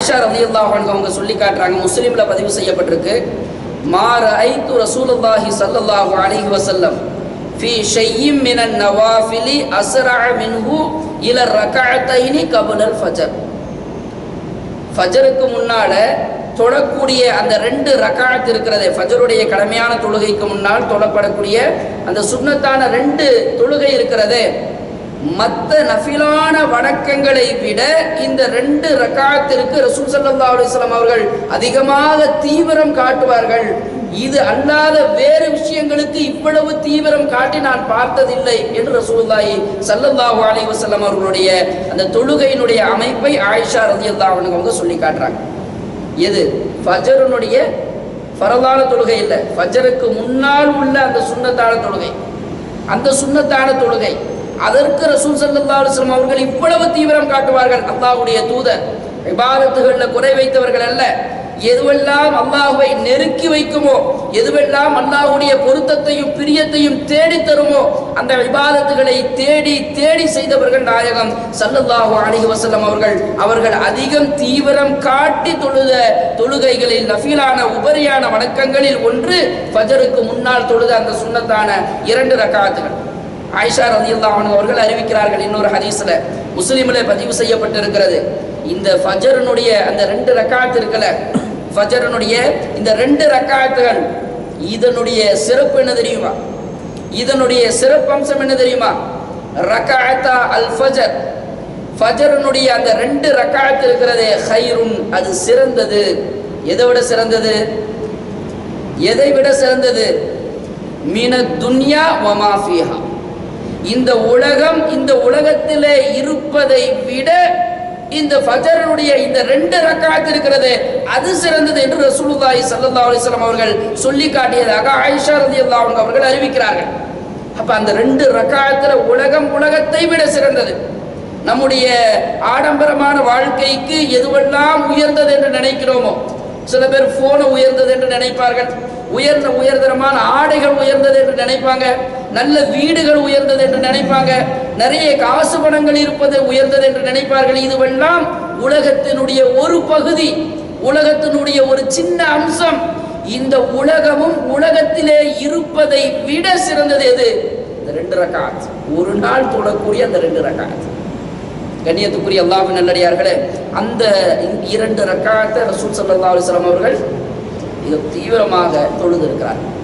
ஆயிஷா ரலியல்லாஹு அன்ஹா அவங்க சொல்லி காட்டுறாங்க, முஸ்லிம்ல பதிவு செய்யப்பட்டிருக்கு, மா ரஅய்து ரசூலுல்லாஹி ஸல்லல்லாஹு அலைஹி வஸல்லம் ஃபீ ஷைஇம் மினன் நவாஃபிலி அஸ்ரஅ மின்ஹு இல ரகஅத்தைனி கப்லல் ஃபஜர். ஃபஜருக்கு முன்னால தொழக்கூடிய அந்த 2 ரகாத் இருக்கிறது, ஃபஜருடைய கடமையான தொழுகைக்கு முன்னால் தொழப்படக்கூடிய அந்த சுன்னத்தான 2 தொழுகை இருக்கிறது, மற்ற நஃபிலான வணக்கங்களை விட இந்த 2 ரகாத்திற்கு ரசூல் ஸல்லல்லாஹு அலைஹி வஸல்லம் அவர்கள் அதிகமாக தீவிரம் காட்டுவார்கள். இது அல்லாத வேறு விஷயங்களுக்கு இவ்வளவு தீவிரம் காட்டி நான் பார்த்ததில்லை என்று ரசூலுல்லாஹி ஸல்லல்லாஹு அலைஹி வஸல்லம் அவர்களுடைய அந்த தொழுகையினுடைய அமைப்பை ஆயிஷா ரலியல்லாஹு அன்ஹா அவங்க சொல்லி காட்டுறாங்க. எது? ஃபஜ்ருடைய ஃபரலான தொழுகை இல்லை, ஃபஜ்ருக்கு முன்னால் உள்ள அந்த சுன்னத்தான தொழுகை. அந்த சுன்னத்தான தொழுகை அதற்கு ரசூல் ஸல்லல்லாஹு அலைஹி வஸல்லம் அவர்கள் இவ்வளவு தீவிரம் காட்டுவார்கள். அல்லாஹ்வுடைய தூதர் இபாதத்துகளில் குறை வைத்தவர்கள் அல்ல. எதுவெல்லாம் அல்லாஹ்வை நெருக்கி வைக்குமோ, எதுவெல்லாம் அல்லாஹ்வுடைய பொருத்தத்தையும் பிரியத்தையும் தேடி தருமோ அந்த இபாதத்துகளை தேடி தேடி செய்தவர்கள் நாயகம் ஸல்லல்லாஹு அலைஹி வஸல்லம் அவர்கள் அதிகம் தீவிரம் காட்டி தொழுத தொழுகைகளில் நஃபிலான உபரியான வணக்கங்களில் ஒன்று ஃபஜருக்கு முன்னால் தொழுத அந்த சுன்னத்தான 2 ரகாத்துகள். ஆயிஷா ரலியல்லாஹு அன்ஹா அவர்கள் அறிவிக்கிறார்கள், இன்னொரு ஹதீஸ்ல முஸ்லிமிலே பதிவு செய்யப்பட்டிருக்கிறது, இந்த ஃபஜ்ருடைய அந்த 2 ரகாத் இருக்கல, ஃபஜ்ருடைய இந்த 2 ரகாத்துகள் இதனுடைய சிறப்பு என்ன தெரியுமா? இதனுடைய சிறப்பு அம்சம் என்ன தெரியுமா? ரகஅத்தா அல் ஃபஜர், ஃபஜ்ருடைய அந்த 2 ரகாத் இருக்கிறதே, ஹைருன், அது சிறந்தது. எதை விட சிறந்தது? எதை விட சிறந்தது? மினத் துன்யா வ மா ஃபீஹா, இந்த உலகம், இந்த உலகத்திலே இருப்பதை விட இந்த ஃபஜ்ருடைய இந்த 2 ரகாத் இருக்கிறது அது சிறந்தது என்று ரசூலுல்லாஹி ஸல்லல்லாஹு அலைஹி வஸல்லம் அவர்கள் சொல்லி காட்டியதாக ஆயிஷா ரலியல்லாஹு அன்ஹா அவர்கள் அறிவிக்கிறார்கள். அப்ப அந்த 2 ரகாத்துல உலகத்தை விட சிறந்தது. நம்முடைய ஆடம்பரமான வாழ்க்கைக்கு எதுவெல்லாம் உயர்ந்தது என்று நினைக்கிறோமோ, சில பேர் போனை உயர்ந்தது என்று நினைப்பார்கள், உயர்தரமான ஆடைகள் உயர்ந்தது என்று நினைப்பாங்க, நல்ல வீடுகள் உயர்ந்தது என்று நினைப்பாங்க, நிறைய காசு பணங்கள் இருப்பது உயர்ந்தது என்று நினைப்பார்கள். இதுவெல்லாம் உலகத்தினுடைய ஒரு பகுதி, உலகத்தினுடைய ஒரு சின்ன அம்சம். இந்த உலகமும் உலகத்திலே இருப்பதை விட சிறந்தது எது? இந்த 2 ரகாத், ஒரு நாள் தொழக்கூடிய அந்த 2 ரகாத். கண்ணியத்துக்குரிய அல்லாஹ்வின் நல்லடியார்களே, அந்த 2 ரகாத்தை ரசூல் ஸல்லல்லாஹு அலைஹி வஸல்லம் அவர்கள் மிக தீவிரமாக தொழுது இருக்கிறார்கள்.